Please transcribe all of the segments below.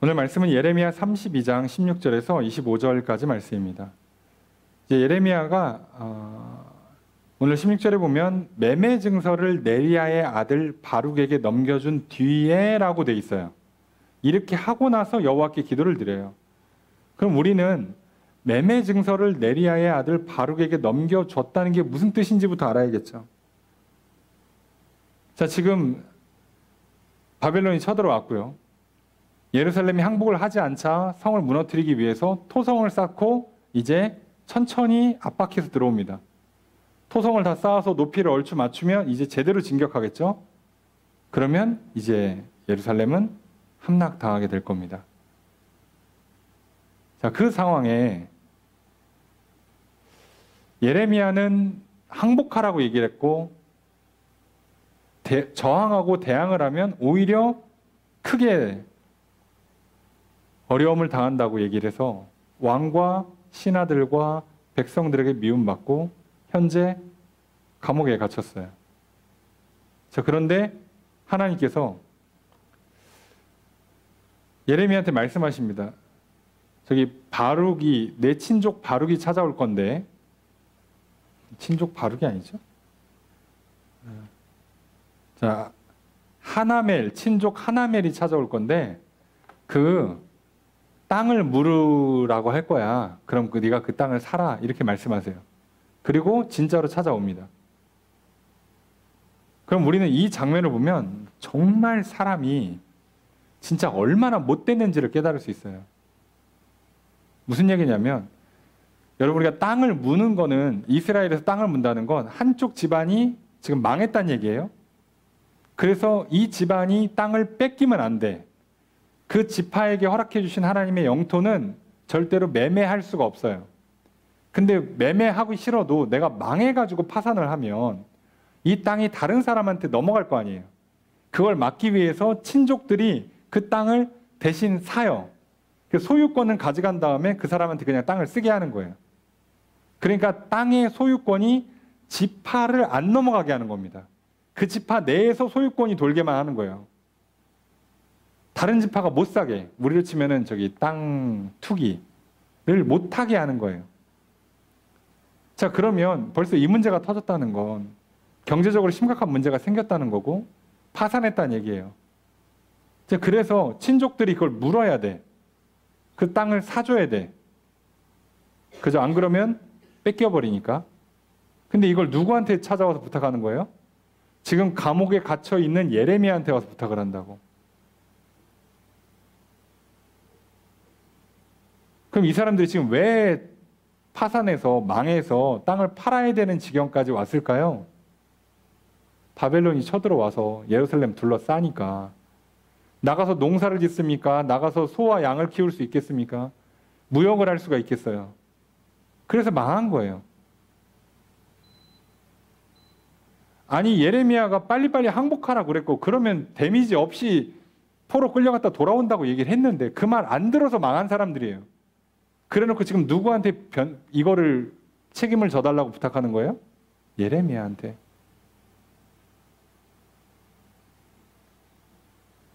오늘 말씀은 예레미야 32장 16절에서 25절까지 말씀입니다. 이제 예레미야가 오늘 16절에 보면 매매 증서를 네리야의 아들 바룩에게 넘겨준 뒤에라고 돼 있어요. 이렇게 하고 나서 여호와께 기도를 드려요. 그럼 우리는 매매 증서를 네리야의 아들 바룩에게 넘겨줬다는 게 무슨 뜻인지부터 알아야겠죠. 자, 지금 바벨론이 쳐들어왔고요. 예루살렘이 항복을 하지 않자 성을 무너뜨리기 위해서 토성을 쌓고 이제 천천히 압박해서 들어옵니다. 토성을 다 쌓아서 높이를 얼추 맞추면 이제 제대로 진격하겠죠. 그러면 이제 예루살렘은 함락당하게 될 겁니다. 자, 그 상황에 예레미야는 항복하라고 얘기를 했고 저항하고 대항을 하면 오히려 크게 어려움을 당한다고 얘기를 해서 왕과 신하들과 백성들에게 미움받고 현재 감옥에 갇혔어요. 자, 그런데 하나님께서 예레미야한테 말씀하십니다. 저기 바룩이, 내 친족 바룩이 찾아올 건데, 친족 바룩이 아니죠? 자, 하나멜, 친족 하나멜이 찾아올 건데 그 땅을 물으라고 할 거야. 그럼 네가 그 땅을 사라. 이렇게 말씀하세요. 그리고 진짜로 찾아옵니다. 그럼 우리는 이 장면을 보면 정말 사람이 진짜 얼마나 못됐는지를 깨달을 수 있어요. 무슨 얘기냐면 여러분, 우리가 땅을 무는 거는, 이스라엘에서 땅을 문다는 건 한쪽 집안이 지금 망했다는 얘기예요. 그래서 이 집안이 땅을 뺏기면 안 돼. 그 지파에게 허락해 주신 하나님의 영토는 절대로 매매할 수가 없어요. 근데 매매하기 싫어도 내가 망해가지고 파산을 하면 이 땅이 다른 사람한테 넘어갈 거 아니에요. 그걸 막기 위해서 친족들이 그 땅을 대신 사요. 소유권은 가져간 다음에 그 사람한테 그냥 땅을 쓰게 하는 거예요. 그러니까 땅의 소유권이 지파를 안 넘어가게 하는 겁니다. 그 지파 내에서 소유권이 돌게만 하는 거예요. 다른 지파가 못 사게, 우리로 치면은 저기 땅 투기를 못 하게 하는 거예요. 자, 그러면 벌써 이 문제가 터졌다는 건 경제적으로 심각한 문제가 생겼다는 거고 파산했다는 얘기예요. 자, 그래서 친족들이 그걸 물어야 돼. 그 땅을 사줘야 돼. 그죠? 안 그러면 뺏겨버리니까. 근데 이걸 누구한테 찾아와서 부탁하는 거예요? 지금 감옥에 갇혀 있는 예레미야한테 와서 부탁을 한다고. 그럼 이 사람들이 지금 왜 파산해서 망해서 땅을 팔아야 되는 지경까지 왔을까요? 바벨론이 쳐들어와서 예루살렘 둘러싸니까. 나가서 농사를 짓습니까? 나가서 소와 양을 키울 수 있겠습니까? 무역을 할 수가 있겠어요? 그래서 망한 거예요. 아니, 예레미야가 빨리빨리 항복하라 그랬고 그러면 데미지 없이 포로 끌려갔다 돌아온다고 얘기를 했는데 그 말 안 들어서 망한 사람들이에요. 그래놓고 지금 누구한테 이거를 책임을 져달라고 부탁하는 거예요? 예레미야한테.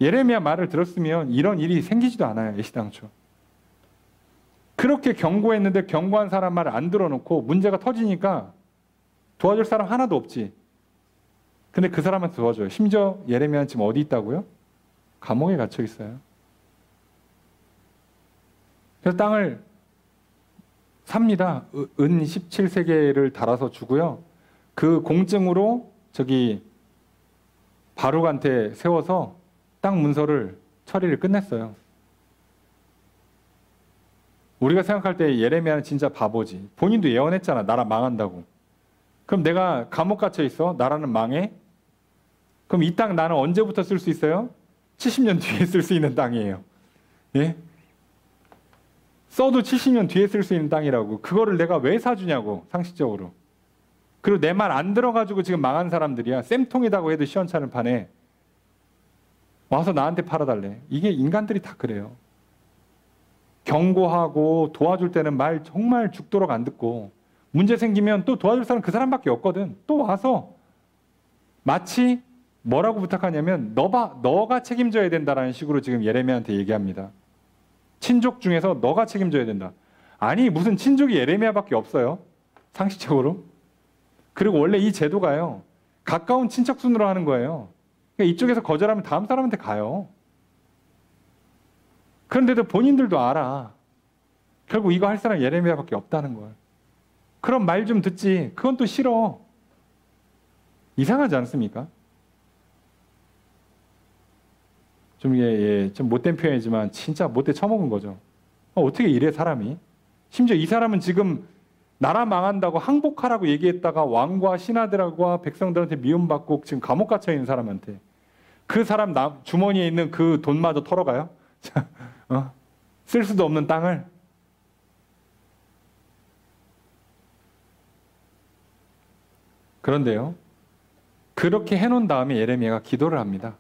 예레미야 말을 들었으면 이런 일이 생기지도 않아요. 애시당초. 그렇게 경고했는데 경고한 사람 말을 안 들어놓고 문제가 터지니까 도와줄 사람 하나도 없지. 근데 그 사람한테 도와줘요. 심지어 예레미야는 지금 어디 있다고요? 감옥에 갇혀 있어요. 그래서 땅을 삽니다. 은 17세겔을 달아서 주고요. 그 공증으로 저기 바룩한테 세워서 땅 문서를 처리를 끝냈어요. 우리가 생각할 때 예레미야는 진짜 바보지. 본인도 예언했잖아. 나라 망한다고. 그럼 내가 감옥 갇혀 있어. 나라는 망해. 그럼 이 땅 나는 언제부터 쓸 수 있어요? 70년 뒤에 쓸 수 있는 땅이에요. 예? 써도 70년 뒤에 쓸 수 있는 땅이라고. 그거를 내가 왜 사주냐고, 상식적으로. 그리고 내 말 안 들어가지고 지금 망한 사람들이야. 쌤통이다고 해도 시원찮은 판에 와서 나한테 팔아달래. 이게 인간들이 다 그래요. 경고하고 도와줄 때는 말 정말 죽도록 안 듣고 문제 생기면 또 도와줄 사람 그 사람밖에 없거든. 또 와서 마치 뭐라고 부탁하냐면 너가 책임져야 된다라는 식으로 지금 예레미야한테 얘기합니다. 친족 중에서 너가 책임져야 된다. 아니 무슨 친족이 예레미야밖에 없어요. 상식적으로. 그리고 원래 이 제도가요. 가까운 친척 순으로 하는 거예요. 그러니까 이쪽에서 거절하면 다음 사람한테 가요. 그런데도 본인들도 알아. 결국 이거 할 사람 예레미야밖에 없다는 걸. 그럼 말 좀 듣지. 그건 또 싫어. 이상하지 않습니까? 좀 못된 표현이지만 진짜 못돼 처먹은 거죠. 어떻게 이래 사람이? 심지어 이 사람은 지금 나라 망한다고 항복하라고 얘기했다가 왕과 신하들과 백성들한테 미움받고 지금 감옥 갇혀 있는 사람한테 그 사람 주머니에 있는 그 돈마저 털어가요? 쓸 수도 없는 땅을. 그런데요. 그렇게 해놓은 다음에 예레미야가 기도를 합니다.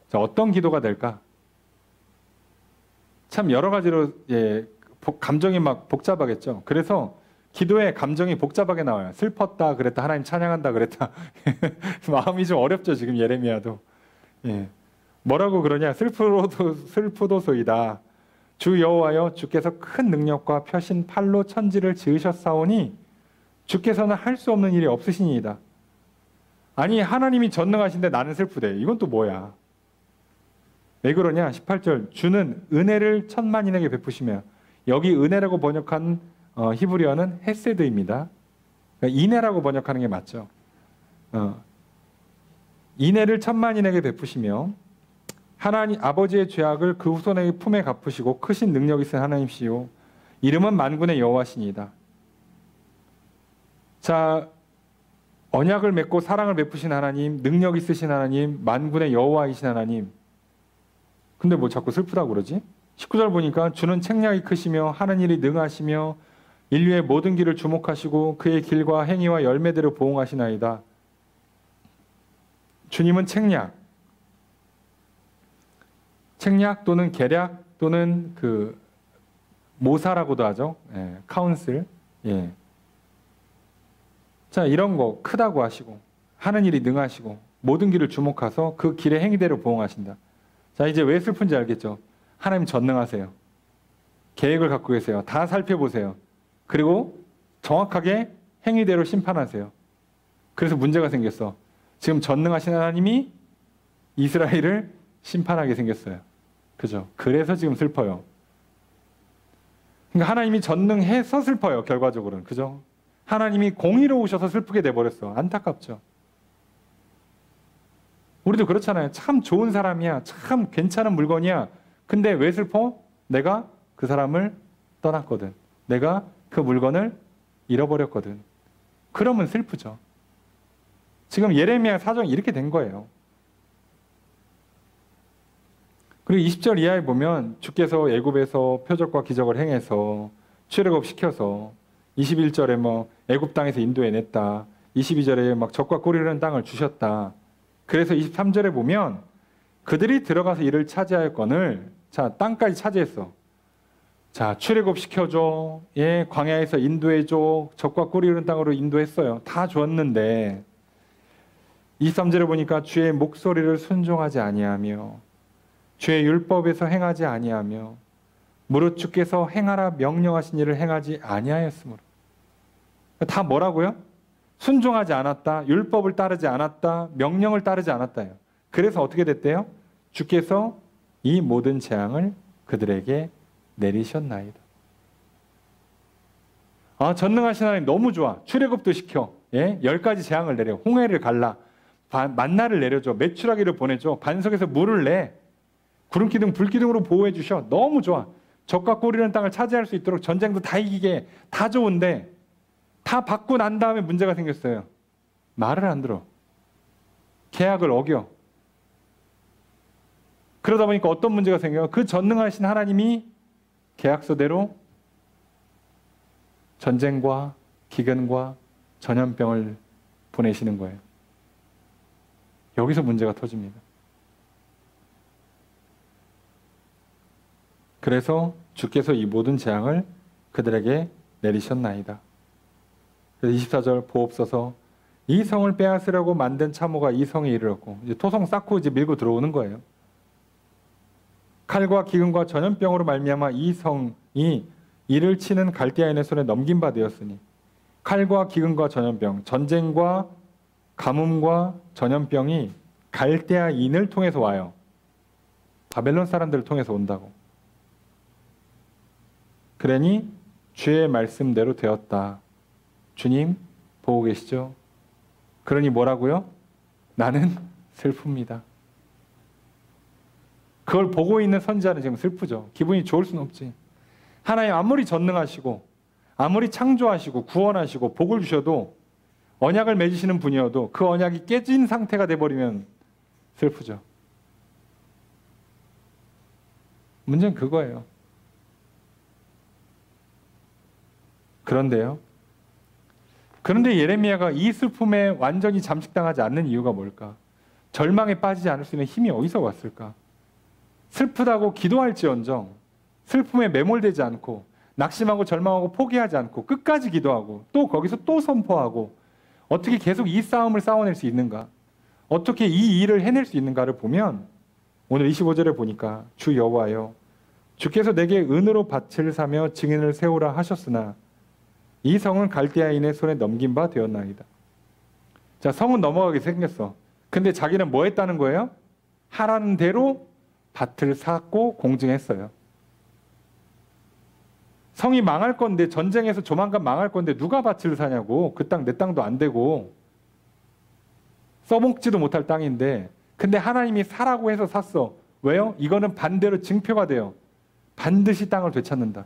자, 어떤 기도가 될까? 참 여러 가지로 감정이 막 복잡하겠죠. 그래서 기도에 감정이 복잡하게 나와요. 슬펐다 그랬다, 하나님 찬양한다 그랬다. 마음이 좀 어렵죠 지금 예레미야도. 뭐라고 그러냐? 슬프도소이다. 주 여호와여, 주께서 큰 능력과 펴신 팔로 천지를 지으셨사오니 주께서는 할 수 없는 일이 없으시니이다. 아니 하나님이 전능하신데 나는 슬프대. 이건 또 뭐야? 왜 그러냐? 18절 주는 은혜를 천만인에게 베푸시며, 여기 은혜라고 번역한 히브리어는 헤세드입니다. 그러니까 인애라고 번역하는 게 맞죠. 인애를 천만인에게 베푸시며 하나님 아버지의 죄악을 그 후손에게 품에 갚으시고 크신 능력 있으신 하나님이시요 이름은 만군의 여호와시니이다. 자, 언약을 맺고 사랑을 베푸신 하나님, 능력 있으신 하나님, 만군의 여호와이신 하나님. 근데 뭐 자꾸 슬프다고 그러지? 19절 보니까 주는 책략이 크시며 하는 일이 능하시며 인류의 모든 길을 주목하시고 그의 길과 행위와 열매대로 보응하시나이다. 주님은 책략 또는 계략 또는 그 모사라고도 하죠. 카운슬. 자, 이런 거 크다고 하시고 하는 일이 능하시고 모든 길을 주목하서 그 길의 행위대로 보응하신다. 자, 이제 왜 슬픈지 알겠죠? 하나님 전능하세요. 계획을 갖고 계세요. 다 살펴보세요. 그리고 정확하게 행위대로 심판하세요. 그래서 문제가 생겼어. 지금 전능하신 하나님이 이스라엘을 심판하게 생겼어요. 그죠? 그래서 지금 슬퍼요. 그러니까 하나님이 전능해서 슬퍼요. 결과적으로는. 그죠? 하나님이 공의로우셔서 슬프게 돼버렸어. 안타깝죠. 우리도 그렇잖아요. 참 좋은 사람이야. 참 괜찮은 물건이야. 근데 왜 슬퍼? 내가 그 사람을 떠났거든. 내가 그 물건을 잃어버렸거든. 그러면 슬프죠. 지금 예레미야 사정이 이렇게 된 거예요. 그리고 20절 이하에 보면 주께서 애굽에서 표적과 기적을 행해서 출애굽시켜서 21절에 뭐 애굽 땅에서 인도해냈다. 22절에 막 적과 꿀이 흐르는 땅을 주셨다. 그래서 23절에 보면 그들이 들어가서 이를 차지하였거늘, 자, 땅까지 차지했어. 자, 출애굽시켜줘. 광야에서 인도해줘. 적과 꿀이 흐르는 땅으로 인도했어요. 다 줬는데 23절에 보니까 주의 목소리를 순종하지 아니하며 주의 율법에서 행하지 아니하며 무릇 주께서 행하라 명령하신 일을 행하지 아니하였으므로. 다 뭐라고요? 순종하지 않았다. 율법을 따르지 않았다. 명령을 따르지 않았다요. 그래서 어떻게 됐대요? 주께서 이 모든 재앙을 그들에게 내리셨나이다. 아, 전능하신 하나님 너무 좋아. 출애굽도 시켜. 10가지 재앙을 내려. 홍해를 갈라. 만나를 내려줘. 메추라기를 보내줘. 반석에서 물을 내. 구름기둥, 불기둥으로 보호해 주셔. 너무 좋아. 적과 꿀이는 땅을 차지할 수 있도록 전쟁도 다 이기게 다 좋은데 다 받고 난 다음에 문제가 생겼어요. 말을 안 들어. 계약을 어겨. 그러다 보니까 어떤 문제가 생겨요? 그 전능하신 하나님이 계약서대로 전쟁과 기근과 전염병을 보내시는 거예요. 여기서 문제가 터집니다. 그래서 주께서 이 모든 재앙을 그들에게 내리셨나이다. 그래서 24절 보옵소서 이 성을 빼앗으려고 만든 참호가 이 성에 이르렀고 이제 토성 쌓고 이제 밀고 들어오는 거예요. 칼과 기근과 전염병으로 말미암아 이 성이 이를 치는 갈대아인의 손에 넘긴 바 되었으니 칼과 기근과 전염병, 전쟁과 가뭄과 전염병이 갈대아인을 통해서 와요. 바벨론 사람들을 통해서 온다고. 그러니 주의 말씀대로 되었다. 주님 보고 계시죠? 그러니 뭐라고요? 나는 슬픕니다. 그걸 보고 있는 선지자는 지금 슬프죠. 기분이 좋을 수는 없지. 하나님 아무리 전능하시고 아무리 창조하시고 구원하시고 복을 주셔도 언약을 맺으시는 분이어도 그 언약이 깨진 상태가 돼버리면 슬프죠. 문제는 그거예요. 그런데 예레미야가 이 슬픔에 완전히 잠식당하지 않는 이유가 뭘까? 절망에 빠지지 않을 수 있는 힘이 어디서 왔을까? 슬프다고 기도할지언정 슬픔에 매몰되지 않고 낙심하고 절망하고 포기하지 않고 끝까지 기도하고 또 거기서 또 선포하고 어떻게 계속 이 싸움을 싸워낼 수 있는가? 어떻게 이 일을 해낼 수 있는가를 보면 오늘 25절에 보니까 주 여호와여 주께서 내게 은으로 밭을 사며 증인을 세우라 하셨으나 이 성은 갈대아인의 손에 넘긴 바 되었나이다. 자, 성은 넘어가게 생겼어. 근데 자기는 뭐 했다는 거예요? 하라는 대로 밭을 샀고 공증했어요. 성이 망할 건데 전쟁에서 조만간 망할 건데 누가 밭을 사냐고. 그 땅 내 땅도 안 되고 써먹지도 못할 땅인데 근데 하나님이 사라고 해서 샀어. 왜요? 이거는 반대로 증표가 돼요. 반드시 땅을 되찾는다.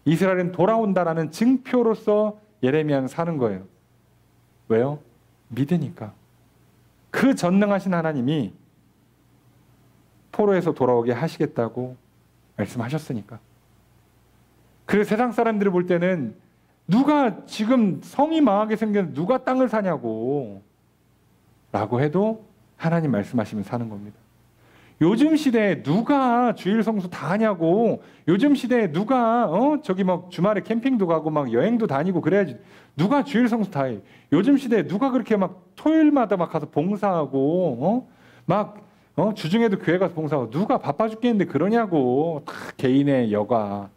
이스라엘은 돌아온다라는 증표로서 예레미야는 사는 거예요. 왜요? 믿으니까. 그 전능하신 하나님이 포로에서 돌아오게 하시겠다고 말씀하셨으니까. 그래서 세상 사람들이 볼 때는 누가 지금 성이 망하게 생겼는데 누가 땅을 사냐고 라고 해도 하나님 말씀하시면 사는 겁니다. 요즘 시대에 누가 주일 성수 다 하냐고. 요즘 시대에 누가 저기 막 주말에 캠핑도 가고 막 여행도 다니고 그래야지. 누가 주일 성수 다 해. 요즘 시대에 누가 그렇게 막 토요일마다 막 가서 봉사하고 주중에도 교회 가서 봉사하고 누가 바빠 죽겠는데 그러냐고. 다 개인의 여가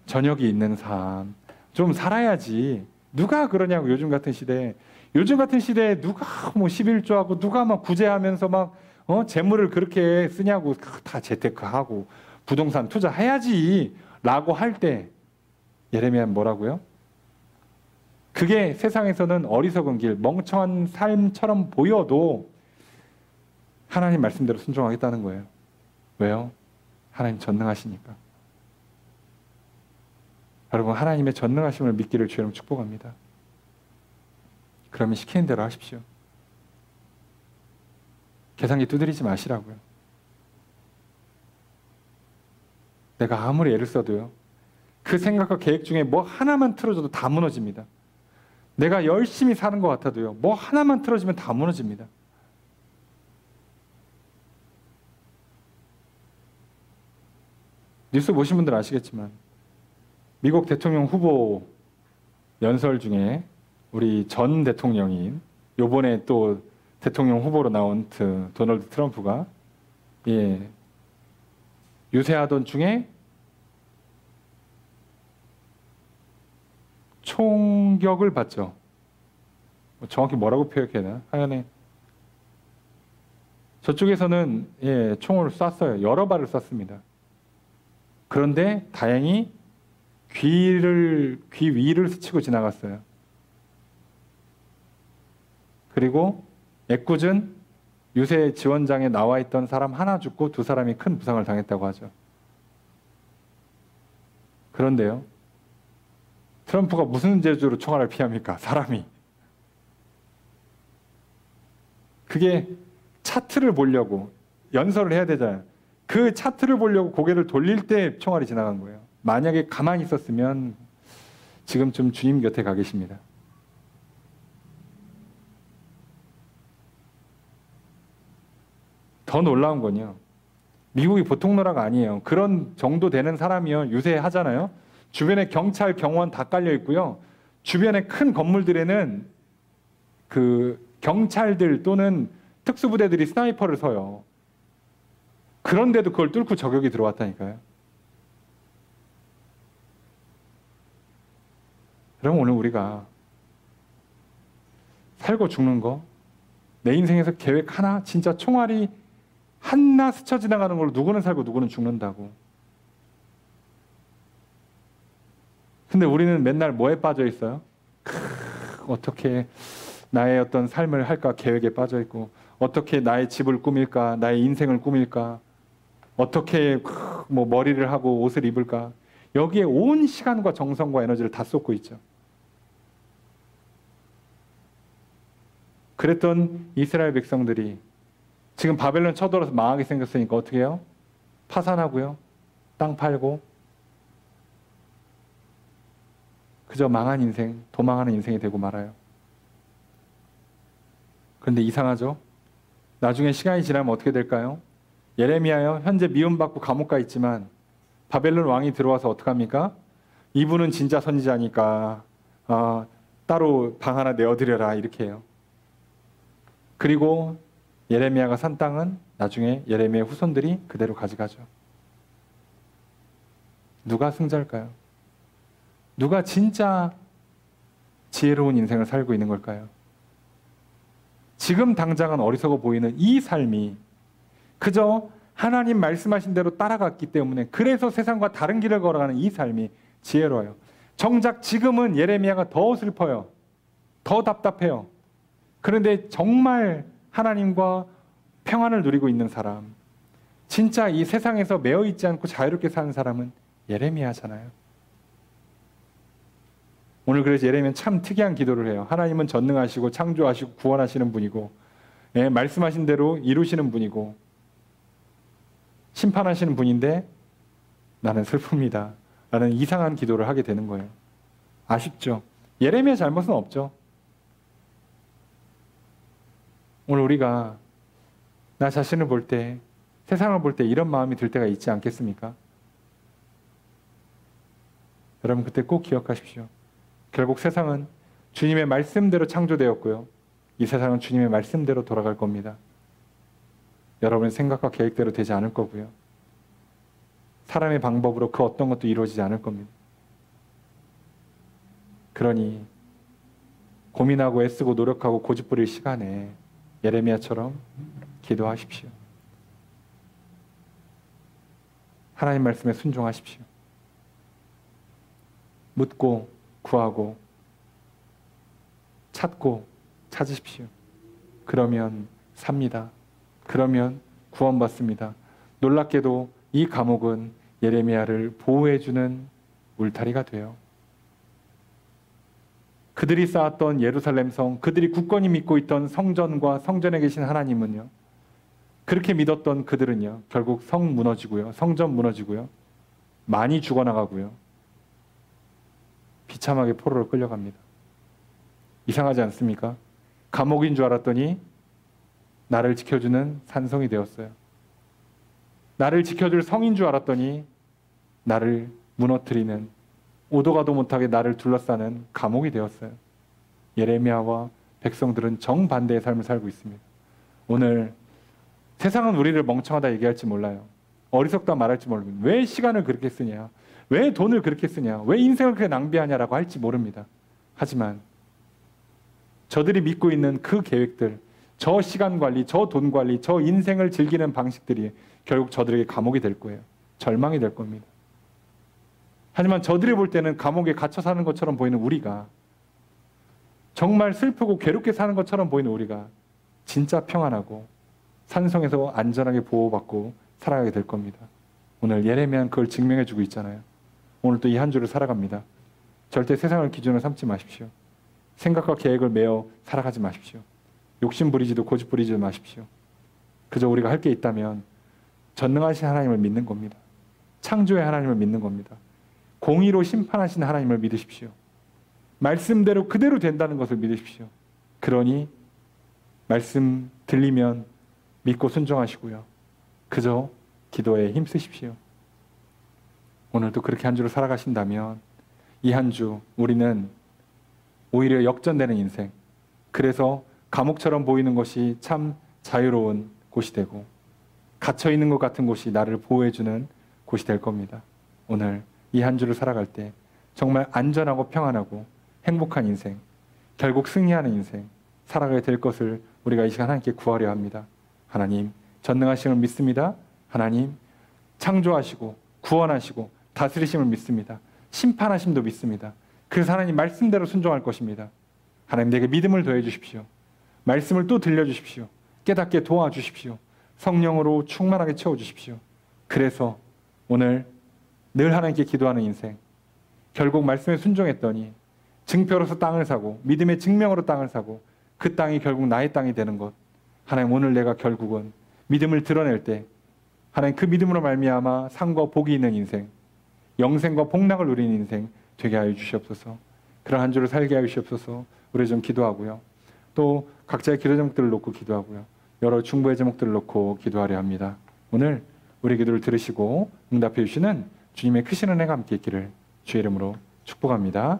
저녁이 있는 삶 좀 살아야지. 누가 그러냐고. 요즘 같은 시대에 누가 뭐 11조하고 누가 막 구제하면서 막 재물을 그렇게 쓰냐고. 다 재테크하고 부동산 투자해야지 라고 할 때 예레미야는 뭐라고요? 그게 세상에서는 어리석은 길, 멍청한 삶처럼 보여도 하나님 말씀대로 순종하겠다는 거예요. 왜요? 하나님 전능하시니까. 여러분 하나님의 전능하심을 믿기를 주여름 축복합니다. 그러면 시키는 대로 하십시오. 계산기 두드리지 마시라고요. 내가 아무리 애를 써도요. 그 생각과 계획 중에 뭐 하나만 틀어져도 다 무너집니다. 내가 열심히 사는 것 같아도요. 뭐 하나만 틀어지면 다 무너집니다. 뉴스 보신 분들 아시겠지만 미국 대통령 후보 연설 중에 우리 전 대통령인 요번에 또 대통령 후보로 나온 도널드 트럼프가 유세하던 중에 총격을 받죠. 정확히 뭐라고 표현해야 되나? 하여간에 저쪽에서는 총을 쐈어요. 여러 발을 쐈습니다. 그런데 다행히 귀 위를 스치고 지나갔어요. 그리고 애꿎은 유세 지원장에 나와 있던 사람 하나 죽고 두 사람이 큰 부상을 당했다고 하죠. 그런데요. 트럼프가 무슨 재주로 총알을 피합니까? 사람이. 그게 차트를 보려고 연설을 해야 되잖아요. 그 차트를 보려고 고개를 돌릴 때 총알이 지나간 거예요. 만약에 가만히 있었으면 지금쯤 주님 곁에 가 계십니다. 더 놀라운 건요. 미국이 보통 나라가 아니에요. 그런 정도 되는 사람이요. 유세하잖아요. 주변에 경찰, 경원 다 깔려 있고요. 주변에 큰 건물들에는 그 경찰들 또는 특수부대들이 스나이퍼를 서요. 그런데도 그걸 뚫고 저격이 들어왔다니까요. 그럼 오늘 우리가 살고 죽는 거, 내 인생에서 계획 하나, 진짜 총알이 하나 스쳐 지나가는 걸로 누구는 살고 누구는 죽는다고. 근데 우리는 맨날 뭐에 빠져 있어요? 어떻게 나의 어떤 삶을 할까 계획에 빠져 있고, 어떻게 나의 집을 꾸밀까, 나의 인생을 꾸밀까, 어떻게 뭐 머리를 하고 옷을 입을까, 여기에 온 시간과 정성과 에너지를 다 쏟고 있죠. 그랬던 이스라엘 백성들이 지금 바벨론 쳐들어서 망하게 생겼으니까 어떻게 해요? 파산하고요. 땅 팔고 그저 망한 인생, 도망하는 인생이 되고 말아요. 그런데 이상하죠? 나중에 시간이 지나면 어떻게 될까요? 예레미야요, 현재 미움받고 감옥 가 있지만 바벨론 왕이 들어와서 어떡합니까? 이분은 진짜 선지자니까 따로 방 하나 내어드려라 이렇게 해요. 그리고 예레미야가 산 땅은 나중에 예레미야의 후손들이 그대로 가져가죠. 누가 승자일까요? 누가 진짜 지혜로운 인생을 살고 있는 걸까요? 지금 당장은 어리석어 보이는 이 삶이 그저 하나님 말씀하신 대로 따라갔기 때문에, 그래서 세상과 다른 길을 걸어가는 이 삶이 지혜로워요. 정작 지금은 예레미야가 더 슬퍼요. 더 답답해요. 그런데 정말 하나님과 평안을 누리고 있는 사람, 진짜 이 세상에서 매여 있지 않고 자유롭게 사는 사람은 예레미야잖아요. 오늘 그래서 예레미야는 참 특이한 기도를 해요. 하나님은 전능하시고 창조하시고 구원하시는 분이고, 말씀하신 대로 이루시는 분이고 심판하시는 분인데 나는 슬픕니다 라는 이상한 기도를 하게 되는 거예요. 아쉽죠? 예레미야 잘못은 없죠. 오늘 우리가 나 자신을 볼 때, 세상을 볼 때 이런 마음이 들 때가 있지 않겠습니까? 여러분 그때 꼭 기억하십시오. 결국 세상은 주님의 말씀대로 창조되었고요. 이 세상은 주님의 말씀대로 돌아갈 겁니다. 여러분의 생각과 계획대로 되지 않을 거고요. 사람의 방법으로 그 어떤 것도 이루어지지 않을 겁니다. 그러니 고민하고 애쓰고 노력하고 고집부릴 시간에 예레미야처럼 기도하십시오. 하나님 말씀에 순종하십시오. 묻고 구하고 찾고 찾으십시오. 그러면 삽니다. 그러면 구원받습니다. 놀랍게도 이 감옥은 예레미야를 보호해주는 울타리가 돼요. 그들이 쌓았던 예루살렘 성, 그들이 굳건히 믿고 있던 성전과 성전에 계신 하나님은요, 그렇게 믿었던 그들은요, 결국 성 무너지고요, 성전 무너지고요, 많이 죽어나가고요, 비참하게 포로로 끌려갑니다. 이상하지 않습니까? 감옥인 줄 알았더니 나를 지켜주는 산성이 되었어요. 나를 지켜줄 성인 줄 알았더니 나를 무너뜨리는, 오도 가도 못하게 나를 둘러싸는 감옥이 되었어요. 예레미야와 백성들은 정반대의 삶을 살고 있습니다. 오늘 세상은 우리를 멍청하다 얘기할지 몰라요. 어리석다 말할지 모릅니다. 왜 시간을 그렇게 쓰냐? 왜 돈을 그렇게 쓰냐? 왜 인생을 그렇게 낭비하냐라고 할지 모릅니다. 하지만 저들이 믿고 있는 그 계획들, 저 시간 관리, 저 돈 관리, 저 인생을 즐기는 방식들이 결국 저들에게 감옥이 될 거예요. 절망이 될 겁니다. 하지만 저들이 볼 때는 감옥에 갇혀 사는 것처럼 보이는 우리가, 정말 슬프고 괴롭게 사는 것처럼 보이는 우리가 진짜 평안하고 산성에서 안전하게 보호받고 살아가게 될 겁니다. 오늘 예레미야는 그걸 증명해주고 있잖아요. 오늘 또 이 한 주를 살아갑니다. 절대 세상을 기준으로 삼지 마십시오. 생각과 계획을 메어 살아가지 마십시오. 욕심 부리지도 고집 부리지도 마십시오. 그저 우리가 할 게 있다면 전능하신 하나님을 믿는 겁니다. 창조의 하나님을 믿는 겁니다. 공의로 심판하신 하나님을 믿으십시오. 말씀대로 그대로 된다는 것을 믿으십시오. 그러니 말씀 들리면 믿고 순종하시고요. 그저 기도에 힘쓰십시오. 오늘도 그렇게 한 주를 살아가신다면 이 한 주 우리는 오히려 역전되는 인생, 그래서 감옥처럼 보이는 것이 참 자유로운 곳이 되고, 갇혀 있는 것 같은 곳이 나를 보호해주는 곳이 될 겁니다. 오늘 이 한 주를 살아갈 때 정말 안전하고 평안하고 행복한 인생, 결국 승리하는 인생 살아가게 될 것을 우리가 이 시간 하나님께 구하려 합니다. 하나님 전능하심을 믿습니다. 하나님 창조하시고 구원하시고 다스리심을 믿습니다. 심판하심도 믿습니다. 그래서 하나님 말씀대로 순종할 것입니다. 하나님 내게 믿음을 더해 주십시오. 말씀을 또 들려주십시오. 깨닫게 도와주십시오. 성령으로 충만하게 채워주십시오. 그래서 오늘 늘 하나님께 기도하는 인생, 결국 말씀에 순종했더니 증표로서 땅을 사고 믿음의 증명으로 땅을 사고 그 땅이 결국 나의 땅이 되는 것. 하나님 오늘 내가 결국은 믿음을 드러낼 때 하나님 그 믿음으로 말미암아 상과 복이 있는 인생, 영생과 복락을 누리는 인생 되게 하여 주시옵소서. 그런 한 주를 살게 하여 주시옵소서. 우리 좀 기도하고요. 또 각자의 기도 제목들을 놓고 기도하고요. 여러 중보의 제목들을 놓고 기도하려 합니다. 오늘 우리 기도를 들으시고 응답해 주시는 주님의 크신 은혜가 함께 있기를 주의 이름으로 축복합니다.